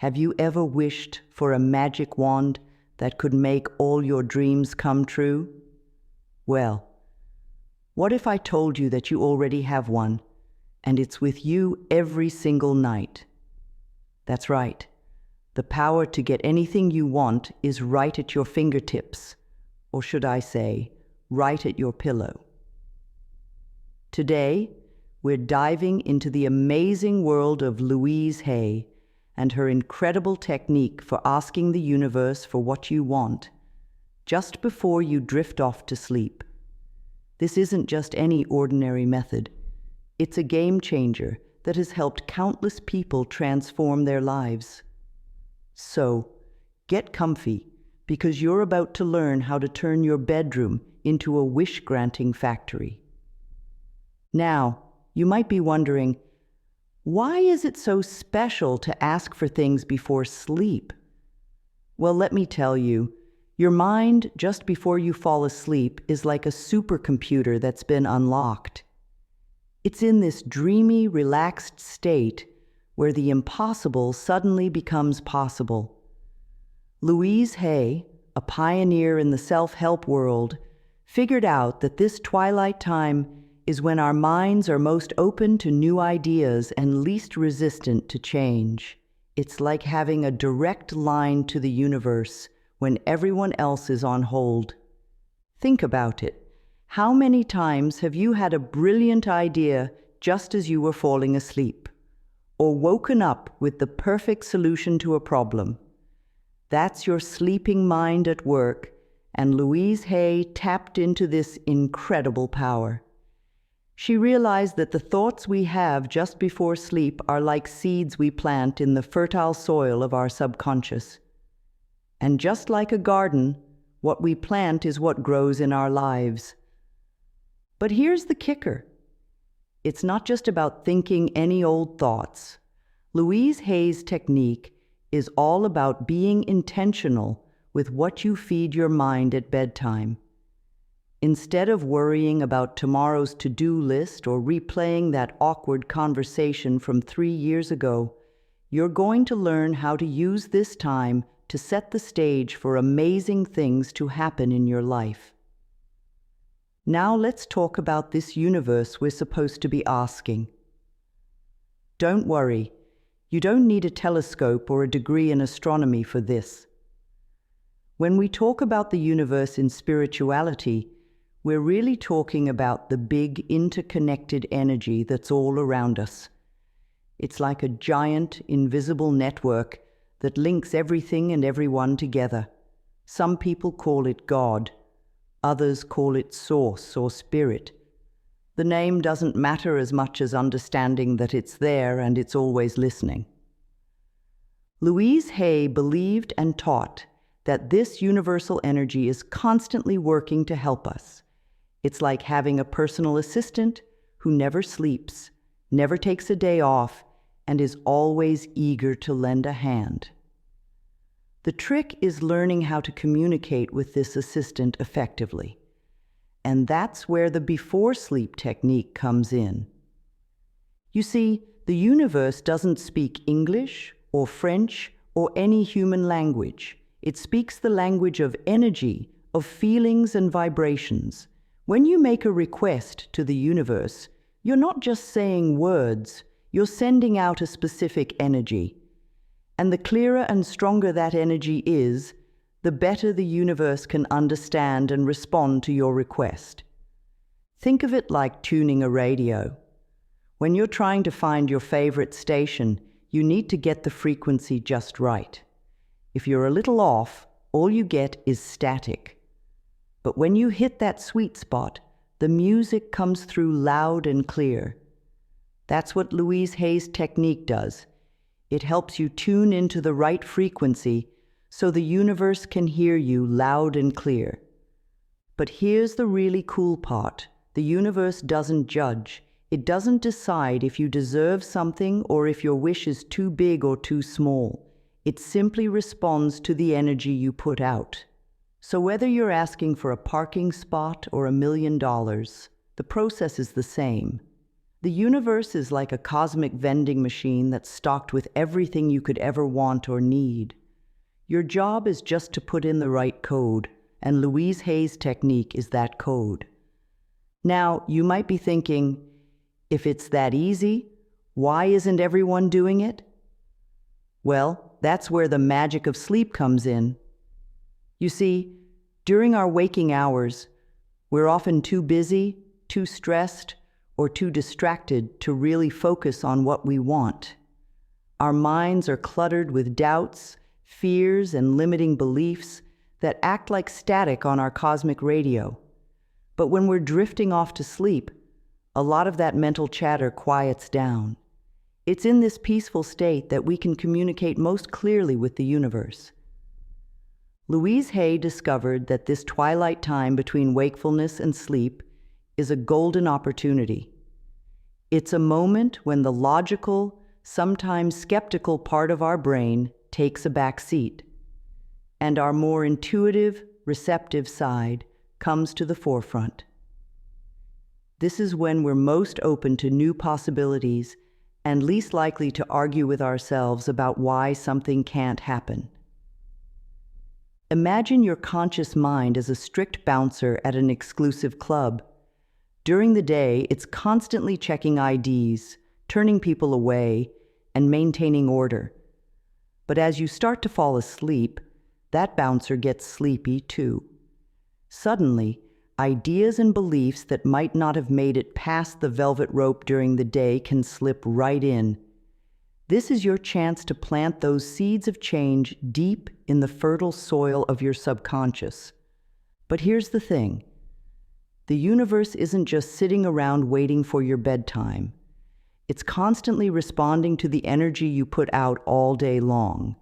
Have you ever wished for a magic wand that could make all your dreams come true? Well, what if I told you that you already have one, and it's with you every single night? That's right. The power to get anything you want is right at your fingertips, or should I say, right at your pillow. Today, we're diving into the amazing world of Louise Hay and her incredible technique for asking the universe for what you want, just before you drift off to sleep. This isn't just any ordinary method. It's a game changer that has helped countless people transform their lives. So, get comfy, because you're about to learn how to turn your bedroom into a wish-granting factory. Now, you might be wondering, why is it so special to ask for things before sleep? Well, let me tell you, your mind just before you fall asleep is like a supercomputer that's been unlocked. It's in this dreamy, relaxed state where the impossible suddenly becomes possible. Louise Hay, a pioneer in the self-help world, figured out that this twilight time is when our minds are most open to new ideas and least resistant to change. It's like having a direct line to the universe when everyone else is on hold. Think about it. How many times have you had a brilliant idea just as you were falling asleep, or woken up with the perfect solution to a problem? That's your sleeping mind at work, and Louise Hay tapped into this incredible power. She realized that the thoughts we have just before sleep are like seeds we plant in the fertile soil of our subconscious. And just like a garden, what we plant is what grows in our lives. But here's the kicker. It's not just about thinking any old thoughts. Louise Hay's technique is all about being intentional with what you feed your mind at bedtime. Instead of worrying about tomorrow's to-do list or replaying that awkward conversation from 3 years ago, you're going to learn how to use this time to set the stage for amazing things to happen in your life. Now let's talk about this universe we're supposed to be asking. Don't worry, you don't need a telescope or a degree in astronomy for this. When we talk about the universe in spirituality, we're really talking about the big interconnected energy that's all around us. It's like a giant, invisible network that links everything and everyone together. Some people call it God. Others call it Source or Spirit. The name doesn't matter as much as understanding that it's there and it's always listening. Louise Hay believed and taught that this universal energy is constantly working to help us. It's like having a personal assistant who never sleeps, never takes a day off, and is always eager to lend a hand. The trick is learning how to communicate with this assistant effectively. And that's where the before-sleep technique comes in. You see, the universe doesn't speak English or French or any human language. It speaks the language of energy, of feelings and vibrations. When you make a request to the universe, you're not just saying words, you're sending out a specific energy. And the clearer and stronger that energy is, the better the universe can understand and respond to your request. Think of it like tuning a radio. When you're trying to find your favorite station, you need to get the frequency just right. If you're a little off, all you get is static. But when you hit that sweet spot, the music comes through loud and clear. That's what Louise Hay's technique does. It helps you tune into the right frequency so the universe can hear you loud and clear. But here's the really cool part. The universe doesn't judge. It doesn't decide if you deserve something or if your wish is too big or too small. It simply responds to the energy you put out. So whether you're asking for a parking spot or $1 million, the process is the same. The universe is like a cosmic vending machine that's stocked with everything you could ever want or need. Your job is just to put in the right code, and Louise Hay's technique is that code. Now, you might be thinking, if it's that easy, why isn't everyone doing it? Well, that's where the magic of sleep comes in. You see, during our waking hours, we're often too busy, too stressed, or too distracted to really focus on what we want. Our minds are cluttered with doubts, fears, and limiting beliefs that act like static on our cosmic radio. But when we're drifting off to sleep, a lot of that mental chatter quiets down. It's in this peaceful state that we can communicate most clearly with the universe. Louise Hay discovered that this twilight time between wakefulness and sleep is a golden opportunity. It's a moment when the logical, sometimes skeptical part of our brain takes a back seat, and our more intuitive, receptive side comes to the forefront. This is when we're most open to new possibilities and least likely to argue with ourselves about why something can't happen. Imagine your conscious mind as a strict bouncer at an exclusive club. During the day, it's constantly checking IDs, turning people away, and maintaining order. But as you start to fall asleep, that bouncer gets sleepy too. Suddenly, ideas and beliefs that might not have made it past the velvet rope during the day can slip right in. This is your chance to plant those seeds of change deep in the fertile soil of your subconscious. But here's the thing. The universe isn't just sitting around waiting for your bedtime. It's constantly responding to the energy you put out all day long.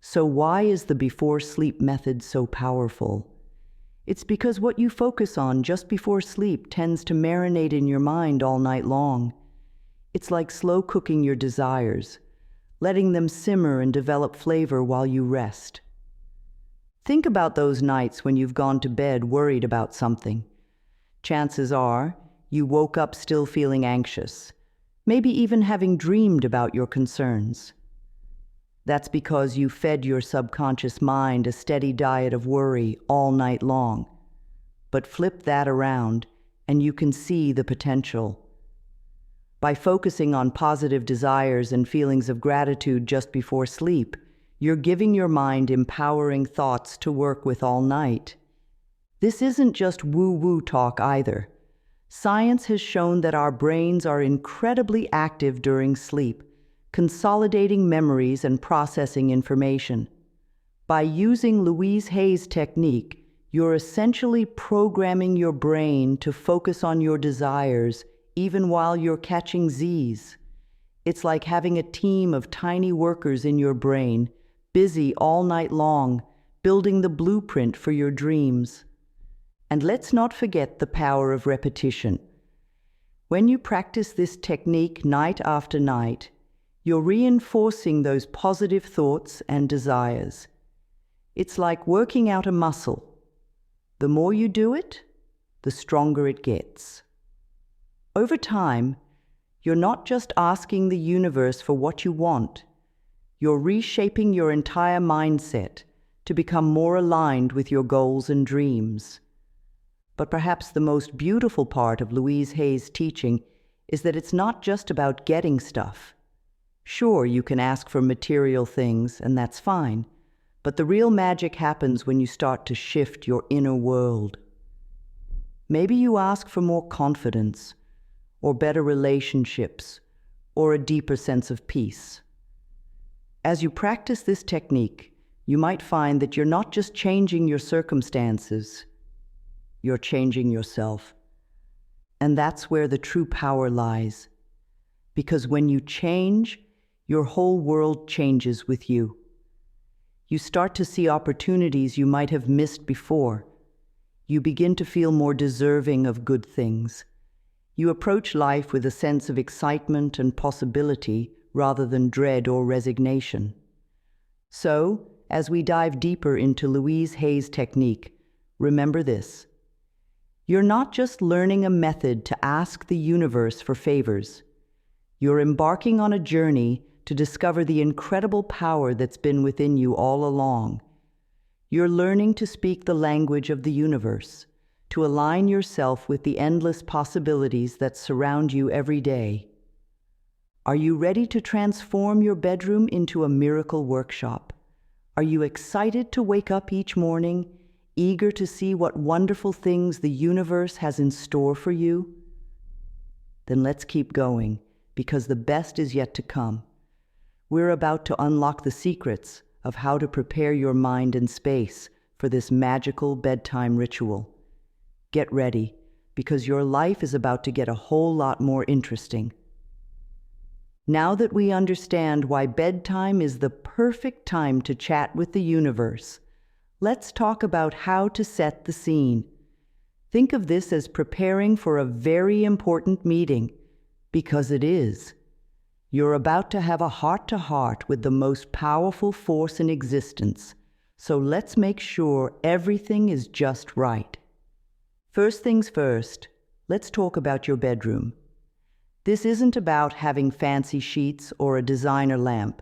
So why is the before sleep method so powerful? It's because what you focus on just before sleep tends to marinate in your mind all night long. It's like slow cooking your desires, letting them simmer and develop flavor while you rest. Think about those nights when you've gone to bed worried about something. Chances are you woke up still feeling anxious, maybe even having dreamed about your concerns. That's because you fed your subconscious mind a steady diet of worry all night long. But flip that around, and you can see the potential. By focusing on positive desires and feelings of gratitude just before sleep, you're giving your mind empowering thoughts to work with all night. This isn't just woo-woo talk either. Science has shown that our brains are incredibly active during sleep, consolidating memories and processing information. By using Louise Hay's technique, you're essentially programming your brain to focus on your desires even while you're catching Z's. It's like having a team of tiny workers in your brain, busy all night long, building the blueprint for your dreams. And let's not forget the power of repetition. When you practice this technique night after night, you're reinforcing those positive thoughts and desires. It's like working out a muscle. The more you do it, the stronger it gets. Over time, you're not just asking the universe for what you want. You're reshaping your entire mindset to become more aligned with your goals and dreams. But perhaps the most beautiful part of Louise Hay's teaching is that it's not just about getting stuff. Sure, you can ask for material things, and that's fine, but the real magic happens when you start to shift your inner world. Maybe you ask for more confidence, or better relationships, or a deeper sense of peace. As you practice this technique, you might find that you're not just changing your circumstances, you're changing yourself. And that's where the true power lies. Because when you change, your whole world changes with you. You start to see opportunities you might have missed before. You begin to feel more deserving of good things. You approach life with a sense of excitement and possibility rather than dread or resignation. So, as we dive deeper into Louise Hay's technique, remember this. You're not just learning a method to ask the universe for favors. You're embarking on a journey to discover the incredible power that's been within you all along. You're learning to speak the language of the universe, to align yourself with the endless possibilities that surround you every day. Are you ready to transform your bedroom into a miracle workshop? Are you excited to wake up each morning, eager to see what wonderful things the universe has in store for you? Then let's keep going, because the best is yet to come. We're about to unlock the secrets of how to prepare your mind and space for this magical bedtime ritual. Get ready, because your life is about to get a whole lot more interesting. Now that we understand why bedtime is the perfect time to chat with the universe, let's talk about how to set the scene. Think of this as preparing for a very important meeting, because it is. You're about to have a heart-to-heart with the most powerful force in existence, so let's make sure everything is just right. First things first, let's talk about your bedroom. This isn't about having fancy sheets or a designer lamp,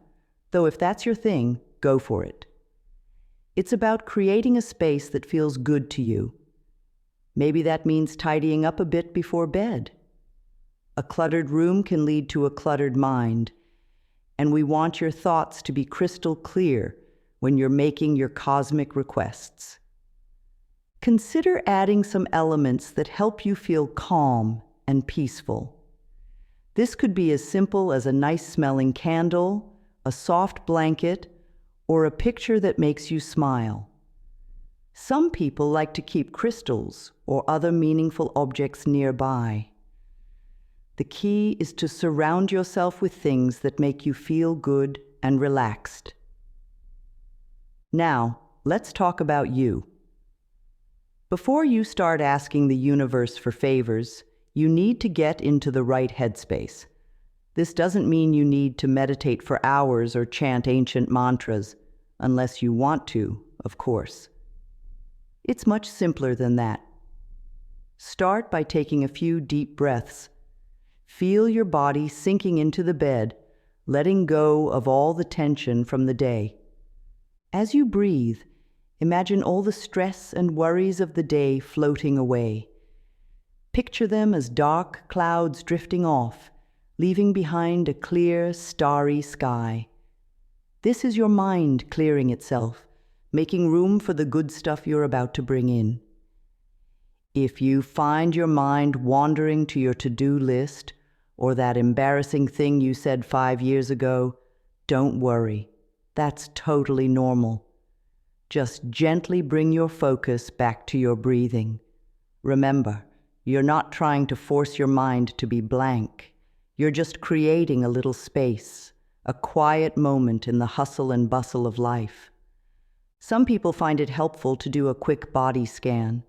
though if that's your thing, go for it. It's about creating a space that feels good to you. Maybe that means tidying up a bit before bed. A cluttered room can lead to a cluttered mind, and we want your thoughts to be crystal clear when you're making your cosmic requests. Consider adding some elements that help you feel calm and peaceful. This could be as simple as a nice-smelling candle, a soft blanket, or a picture that makes you smile. Some people like to keep crystals or other meaningful objects nearby. The key is to surround yourself with things that make you feel good and relaxed. Now, let's talk about you. Before you start asking the universe for favors, you need to get into the right headspace. This doesn't mean you need to meditate for hours or chant ancient mantras, unless you want to, of course. It's much simpler than that. Start by taking a few deep breaths. Feel your body sinking into the bed, letting go of all the tension from the day. As you breathe, imagine all the stress and worries of the day floating away. Picture them as dark clouds drifting off, leaving behind a clear, starry sky. This is your mind clearing itself, making room for the good stuff you're about to bring in. If you find your mind wandering to your to-do list or that embarrassing thing you said 5 years ago, don't worry. That's totally normal. Just gently bring your focus back to your breathing. Remember, you're not trying to force your mind to be blank. You're just creating a little space, a quiet moment in the hustle and bustle of life. Some people find it helpful to do a quick body scan.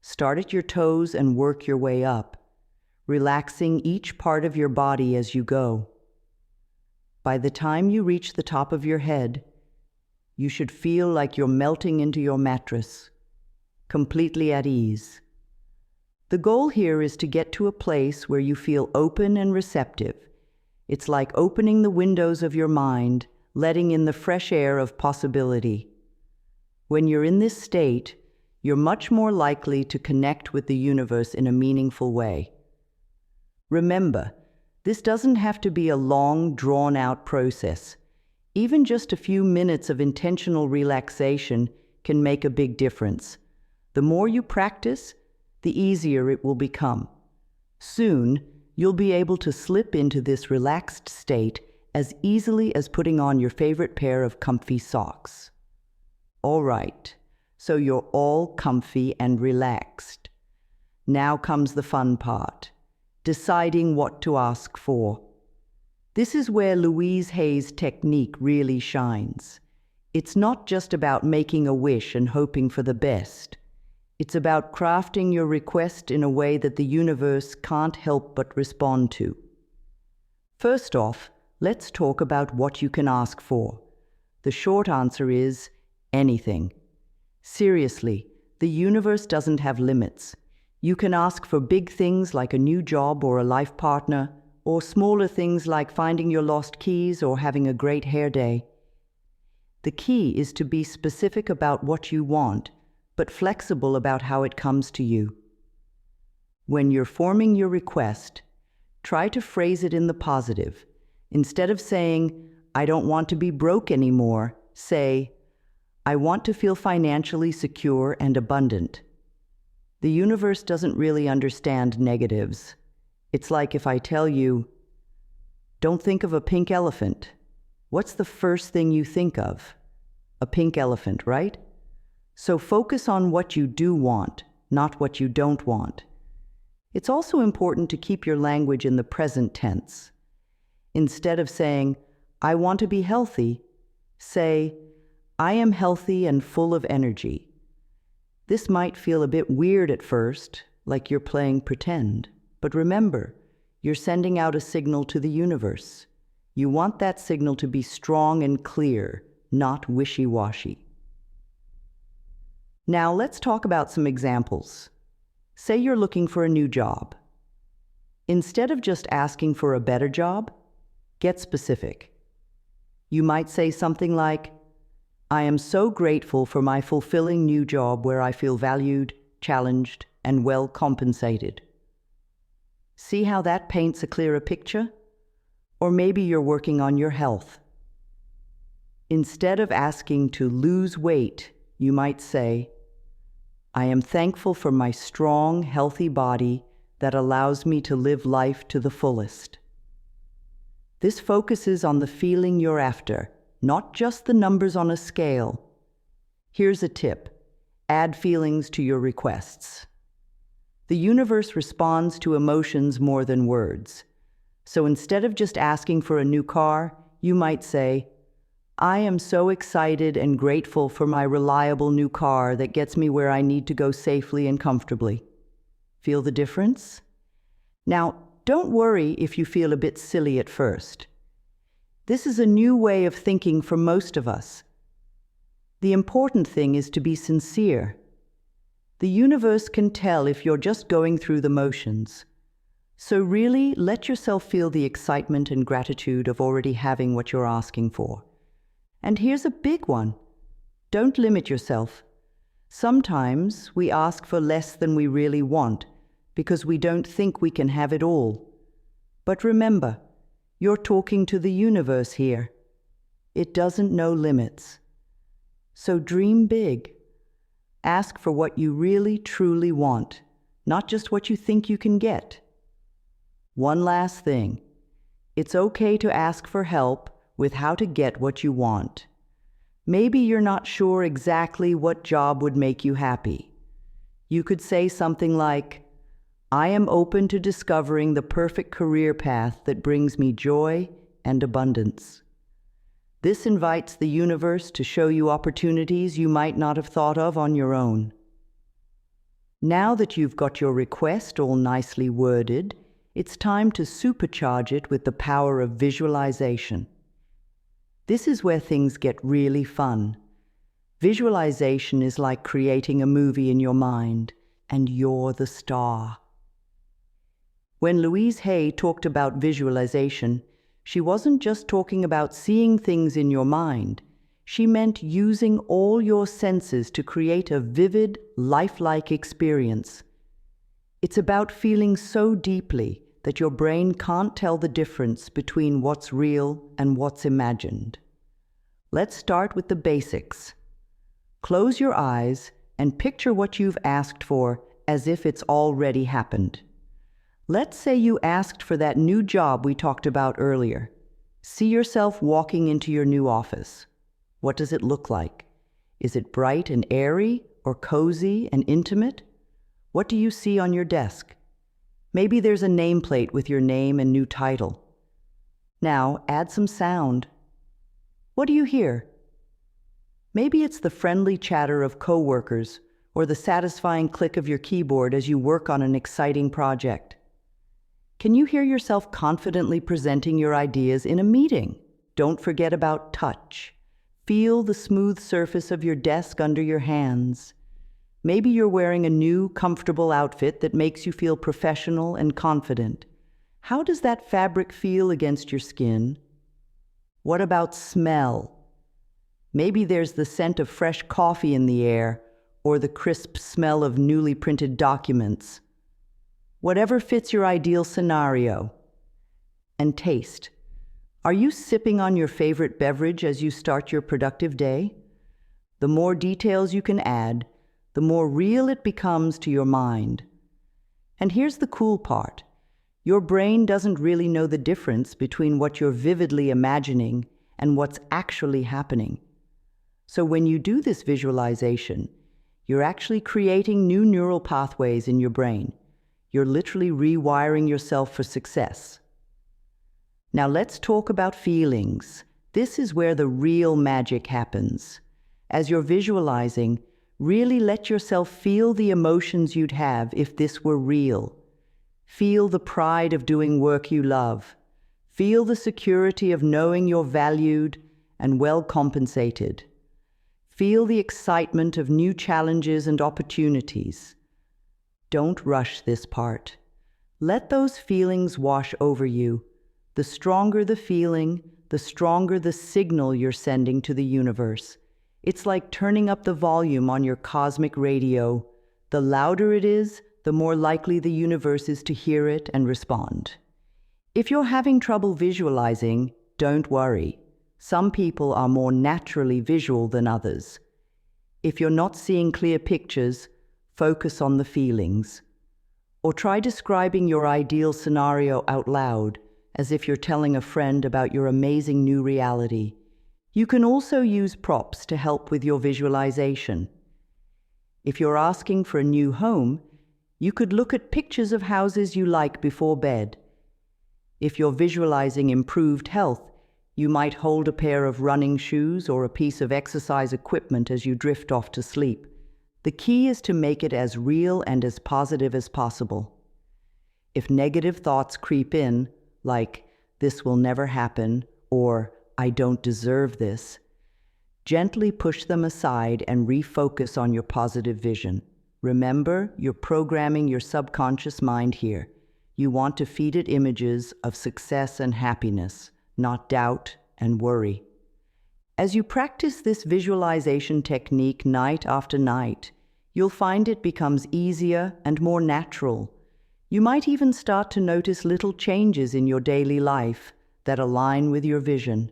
Start at your toes and work your way up, relaxing each part of your body as you go. By the time you reach the top of your head, you should feel like you're melting into your mattress, completely at ease. The goal here is to get to a place where you feel open and receptive. It's like opening the windows of your mind, letting in the fresh air of possibility. When you're in this state, you're much more likely to connect with the universe in a meaningful way. Remember, this doesn't have to be a long, drawn-out process. Even just a few minutes of intentional relaxation can make a big difference. The more you practice, the easier it will become. Soon, you'll be able to slip into this relaxed state as easily as putting on your favorite pair of comfy socks. All right, so you're all comfy and relaxed. Now comes the fun part, deciding what to ask for. This is where Louise Hay's technique really shines. It's not just about making a wish and hoping for the best. It's about crafting your request in a way that the universe can't help but respond to. First off, let's talk about what you can ask for. The short answer is anything. Seriously, the universe doesn't have limits. You can ask for big things like a new job or a life partner, or smaller things like finding your lost keys or having a great hair day. The key is to be specific about what you want, but flexible about how it comes to you. When you're forming your request, try to phrase it in the positive. Instead of saying, "I don't want to be broke anymore," say, "I want to feel financially secure and abundant." The universe doesn't really understand negatives. It's like if I tell you, "Don't think of a pink elephant." What's the first thing you think of? A pink elephant, right? So focus on what you do want, not what you don't want. It's also important to keep your language in the present tense. Instead of saying, "I want to be healthy," say, "I am healthy and full of energy." This might feel a bit weird at first, like you're playing pretend, but remember, you're sending out a signal to the universe. You want that signal to be strong and clear, not wishy-washy. Now let's talk about some examples. Say you're looking for a new job. Instead of just asking for a better job, get specific. You might say something like, "I am so grateful for my fulfilling new job where I feel valued, challenged, and well compensated." See how that paints a clearer picture? Or maybe you're working on your health. Instead of asking to lose weight, you might say, "I am thankful for my strong, healthy body that allows me to live life to the fullest." This focuses on the feeling you're after, not just the numbers on a scale. Here's a tip: add feelings to your requests. The universe responds to emotions more than words. So instead of just asking for a new car, you might say, "I am so excited and grateful for my reliable new car that gets me where I need to go safely and comfortably." Feel the difference? Now, don't worry if you feel a bit silly at first. This is a new way of thinking for most of us. The important thing is to be sincere. The universe can tell if you're just going through the motions. So really, let yourself feel the excitement and gratitude of already having what you're asking for. And here's a big one. Don't limit yourself. Sometimes we ask for less than we really want because we don't think we can have it all. But remember, you're talking to the universe here. It doesn't know limits. So dream big. Ask for what you really, truly want, not just what you think you can get. One last thing. It's okay to ask for help with how to get what you want. Maybe you're not sure exactly what job would make you happy. You could say something like, "I am open to discovering the perfect career path that brings me joy and abundance." This invites the universe to show you opportunities you might not have thought of on your own. Now that you've got your request all nicely worded, it's time to supercharge it with the power of visualization. This is where things get really fun. Visualization is like creating a movie in your mind, and you're the star. When Louise Hay talked about visualization, she wasn't just talking about seeing things in your mind. She meant using all your senses to create a vivid, lifelike experience. It's about feeling so deeply that your brain can't tell the difference between what's real and what's imagined. Let's start with the basics. Close your eyes and picture what you've asked for as if it's already happened. Let's say you asked for that new job we talked about earlier. See yourself walking into your new office. What does it look like? Is it bright and airy or cozy and intimate? What do you see on your desk? Maybe there's a nameplate with your name and new title. Now add some sound. What do you hear? Maybe it's the friendly chatter of coworkers or the satisfying click of your keyboard as you work on an exciting project. Can you hear yourself confidently presenting your ideas in a meeting? Don't forget about touch. Feel the smooth surface of your desk under your hands. Maybe you're wearing a new, comfortable outfit that makes you feel professional and confident. How does that fabric feel against your skin? What about smell? Maybe there's the scent of fresh coffee in the air, or the crisp smell of newly printed documents. Whatever fits your ideal scenario. And taste. Are you sipping on your favorite beverage as you start your productive day? The more details you can add, the more real it becomes to your mind. And here's the cool part. Your brain doesn't really know the difference between what you're vividly imagining and what's actually happening. So when you do this visualization, you're actually creating new neural pathways in your brain. You're literally rewiring yourself for success. Now let's talk about feelings. This is where the real magic happens. As you're visualizing, really let yourself feel the emotions you'd have if this were real. Feel the pride of doing work you love. Feel the security of knowing you're valued and well compensated. Feel the excitement of new challenges and opportunities. Don't rush this part. Let those feelings wash over you. The stronger the feeling, the stronger the signal you're sending to the universe. It's like turning up the volume on your cosmic radio. The louder it is, the more likely the universe is to hear it and respond. If you're having trouble visualizing, don't worry. Some people are more naturally visual than others. If you're not seeing clear pictures, focus on the feelings. Or try describing your ideal scenario out loud, as if you're telling a friend about your amazing new reality. You can also use props to help with your visualization. If you're asking for a new home, you could look at pictures of houses you like before bed. If you're visualizing improved health, you might hold a pair of running shoes or a piece of exercise equipment as you drift off to sleep. The key is to make it as real and as positive as possible. If negative thoughts creep in, like, "This will never happen," or "I don't deserve this," gently push them aside and refocus on your positive vision. Remember, you're programming your subconscious mind here. You want to feed it images of success and happiness, not doubt and worry. As you practice this visualization technique night after night, you'll find it becomes easier and more natural. You might even start to notice little changes in your daily life that align with your vision.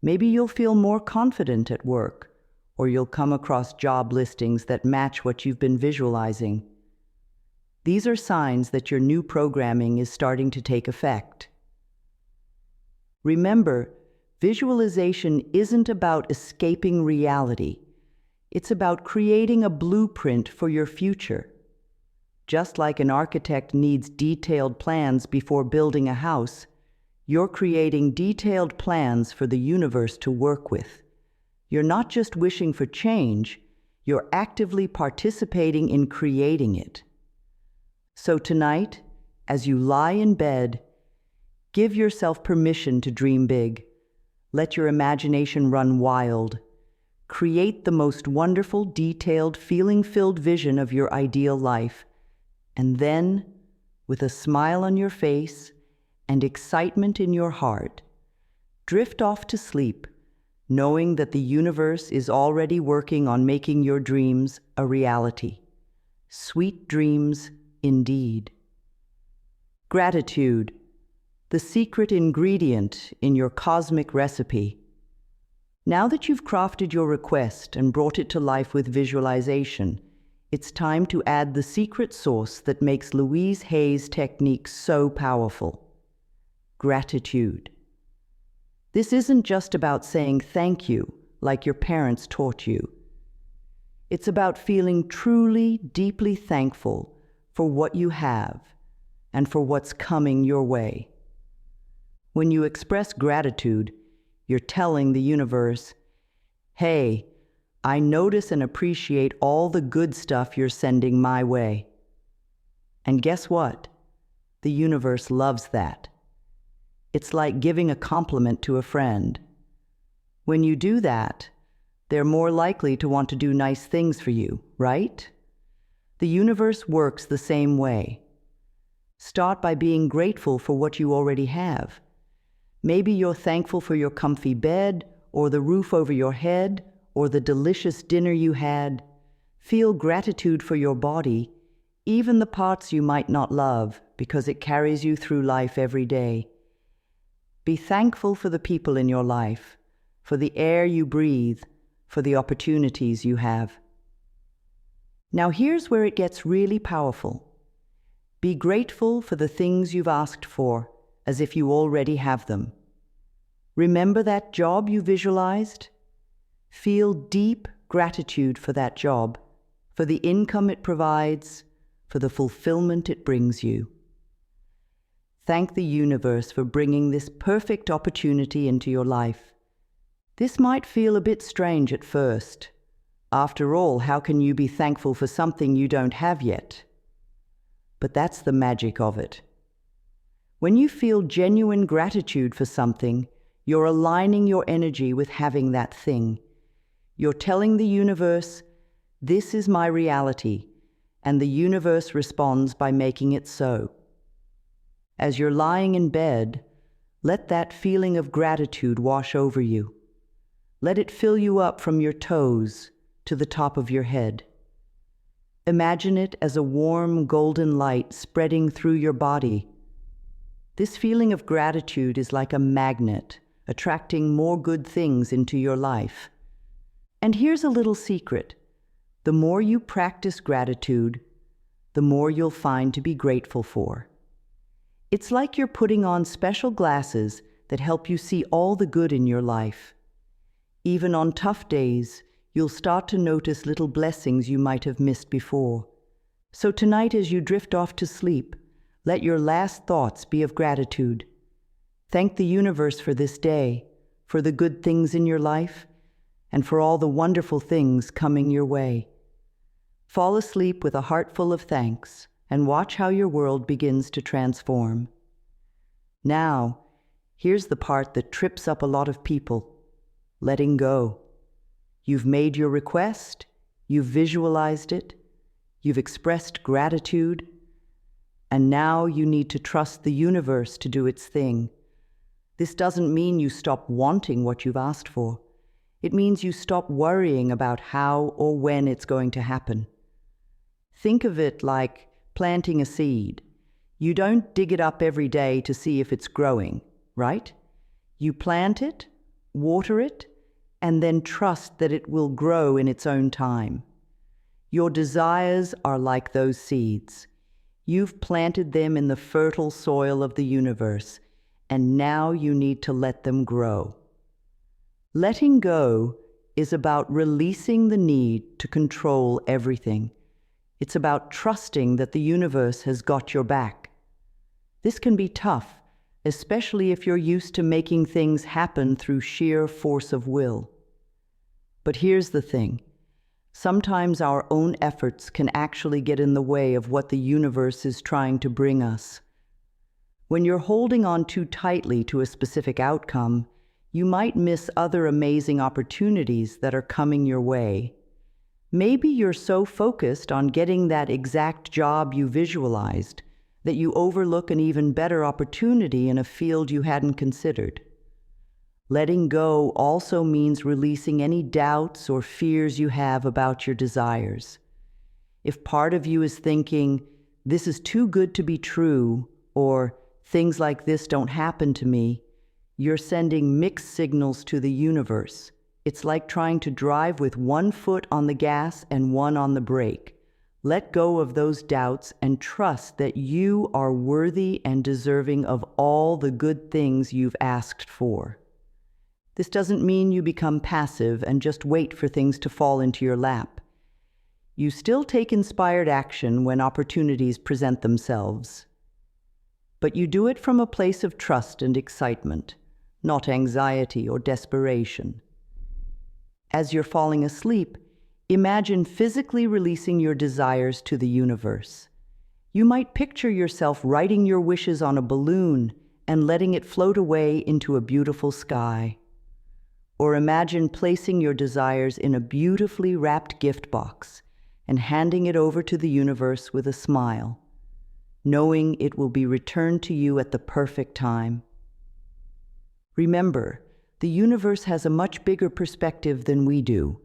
Maybe you'll feel more confident at work, or you'll come across job listings that match what you've been visualizing. These are signs that your new programming is starting to take effect. Remember, visualization isn't about escaping reality. It's about creating a blueprint for your future. Just like an architect needs detailed plans before building a house, you're creating detailed plans for the universe to work with. You're not just wishing for change, you're actively participating in creating it. So tonight, as you lie in bed, give yourself permission to dream big. Let your imagination run wild. Create the most wonderful, detailed, feeling-filled vision of your ideal life. And then, with a smile on your face and excitement in your heart, drift off to sleep, knowing that the universe is already working on making your dreams a reality. Sweet dreams indeed. Gratitude, the secret ingredient in your cosmic recipe. Now that you've crafted your request and brought it to life with visualization, it's time to add the secret sauce that makes Louise Hay's technique so powerful. Gratitude. This isn't just about saying thank you like your parents taught you. It's about feeling truly, deeply thankful for what you have and for what's coming your way. When you express gratitude, you're telling the universe, "Hey, I notice and appreciate all the good stuff you're sending my way." And guess what? The universe loves that. It's like giving a compliment to a friend. When you do that, they're more likely to want to do nice things for you, right? The universe works the same way. Start by being grateful for what you already have. Maybe you're thankful for your comfy bed, or the roof over your head, or the delicious dinner you had. Feel gratitude for your body, even the parts you might not love, because it carries you through life every day. Be thankful for the people in your life, for the air you breathe, for the opportunities you have. Now here's where it gets really powerful. Be grateful for the things you've asked for, as if you already have them. Remember that job you visualized? Feel deep gratitude for that job, for the income it provides, for the fulfillment it brings you. Thank the universe for bringing this perfect opportunity into your life. This might feel a bit strange at first. After all, how can you be thankful for something you don't have yet? But that's the magic of it. When you feel genuine gratitude for something, you're aligning your energy with having that thing. You're telling the universe, "This is my reality," and the universe responds by making it so. As you're lying in bed, let that feeling of gratitude wash over you. Let it fill you up from your toes to the top of your head. Imagine it as a warm, golden light spreading through your body. This feeling of gratitude is like a magnet, attracting more good things into your life. And here's a little secret. The more you practice gratitude, the more you'll find to be grateful for. It's like you're putting on special glasses that help you see all the good in your life. Even on tough days, you'll start to notice little blessings you might have missed before. So tonight, as you drift off to sleep, let your last thoughts be of gratitude. Thank the universe for this day, for the good things in your life, and for all the wonderful things coming your way. Fall asleep with a heart full of thanks, and watch how your world begins to transform. Now, here's the part that trips up a lot of people: letting go. You've made your request, you've visualized it, you've expressed gratitude, and now you need to trust the universe to do its thing. This doesn't mean you stop wanting what you've asked for. It means you stop worrying about how or when it's going to happen. Think of it like planting a seed. You don't dig it up every day to see if it's growing, right? You plant it, water it, and then trust that it will grow in its own time. Your desires are like those seeds. You've planted them in the fertile soil of the universe, and now you need to let them grow. Letting go is about releasing the need to control everything. It's about trusting that the universe has got your back. This can be tough, especially if you're used to making things happen through sheer force of will. But here's the thing. Sometimes our own efforts can actually get in the way of what the universe is trying to bring us. When you're holding on too tightly to a specific outcome, you might miss other amazing opportunities that are coming your way. Maybe you're so focused on getting that exact job you visualized that you overlook an even better opportunity in a field you hadn't considered. Letting go also means releasing any doubts or fears you have about your desires. If part of you is thinking, "This is too good to be true," or "Things like this don't happen to me," you're sending mixed signals to the universe. It's like trying to drive with one foot on the gas and one on the brake. Let go of those doubts and trust that you are worthy and deserving of all the good things you've asked for. This doesn't mean you become passive and just wait for things to fall into your lap. You still take inspired action when opportunities present themselves. But you do it from a place of trust and excitement, not anxiety or desperation. As you're falling asleep, imagine physically releasing your desires to the universe. You might picture yourself writing your wishes on a balloon and letting it float away into a beautiful sky. Or imagine placing your desires in a beautifully wrapped gift box and handing it over to the universe with a smile, knowing it will be returned to you at the perfect time. Remember, the universe has a much bigger perspective than we do.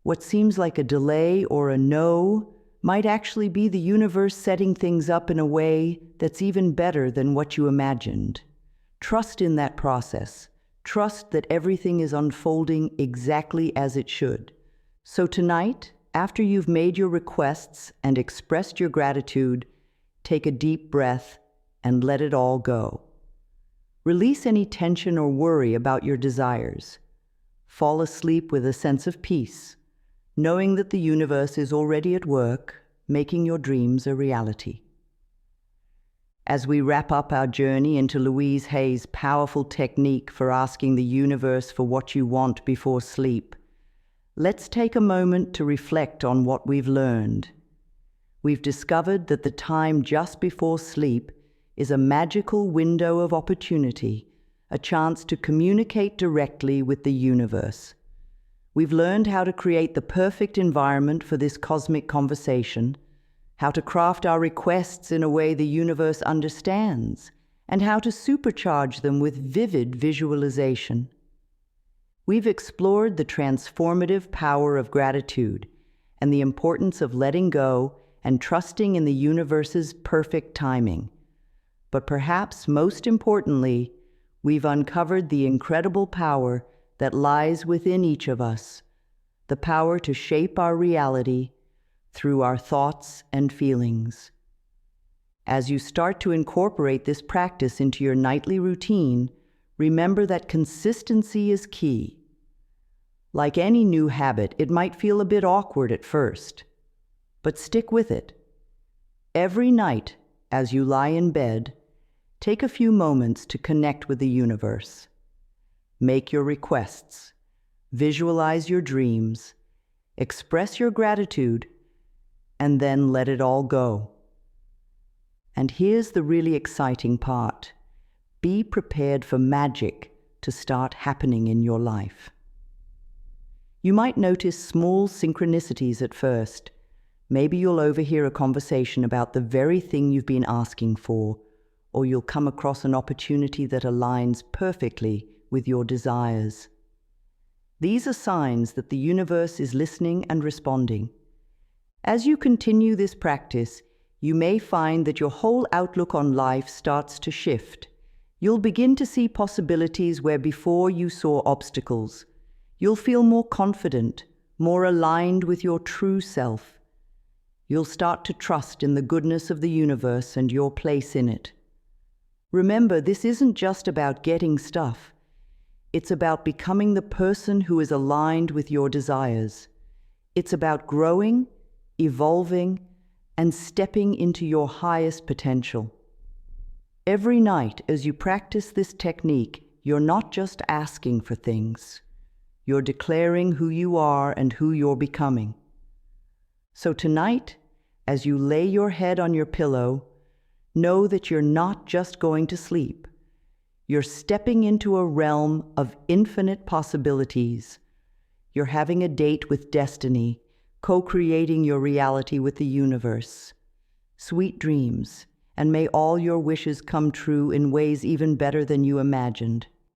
What seems like a delay or a no might actually be the universe setting things up in a way that's even better than what you imagined. Trust in that process. Trust that everything is unfolding exactly as it should. So tonight, after you've made your requests and expressed your gratitude, take a deep breath and let it all go. Release any tension or worry about your desires. Fall asleep with a sense of peace, knowing that the universe is already at work, making your dreams a reality. As we wrap up our journey into Louise Hay's powerful technique for asking the universe for what you want before sleep, let's take a moment to reflect on what we've learned. We've discovered that the time just before sleep is a magical window of opportunity, a chance to communicate directly with the universe. We've learned how to create the perfect environment for this cosmic conversation, how to craft our requests in a way the universe understands, and how to supercharge them with vivid visualization. We've explored the transformative power of gratitude and the importance of letting go and trusting in the universe's perfect timing. But perhaps most importantly, we've uncovered the incredible power that lies within each of us, the power to shape our reality through our thoughts and feelings. As you start to incorporate this practice into your nightly routine, remember that consistency is key. Like any new habit, it might feel a bit awkward at first, but stick with it. Every night, as you lie in bed, take a few moments to connect with the universe. Make your requests, visualize your dreams, express your gratitude, and then let it all go. And here's the really exciting part. Be prepared for magic to start happening in your life. You might notice small synchronicities at first. Maybe you'll overhear a conversation about the very thing you've been asking for, or you'll come across an opportunity that aligns perfectly with your desires. These are signs that the universe is listening and responding. As you continue this practice, you may find that your whole outlook on life starts to shift. You'll begin to see possibilities where before you saw obstacles. You'll feel more confident, more aligned with your true self. You'll start to trust in the goodness of the universe and your place in it. Remember, this isn't just about getting stuff. It's about becoming the person who is aligned with your desires. It's about growing, evolving, and stepping into your highest potential. Every night as you practice this technique, you're not just asking for things. You're declaring who you are and who you're becoming. So tonight, as you lay your head on your pillow, know that you're not just going to sleep. You're stepping into a realm of infinite possibilities. You're having a date with destiny, co-creating your reality with the universe. Sweet dreams, and may all your wishes come true in ways even better than you imagined.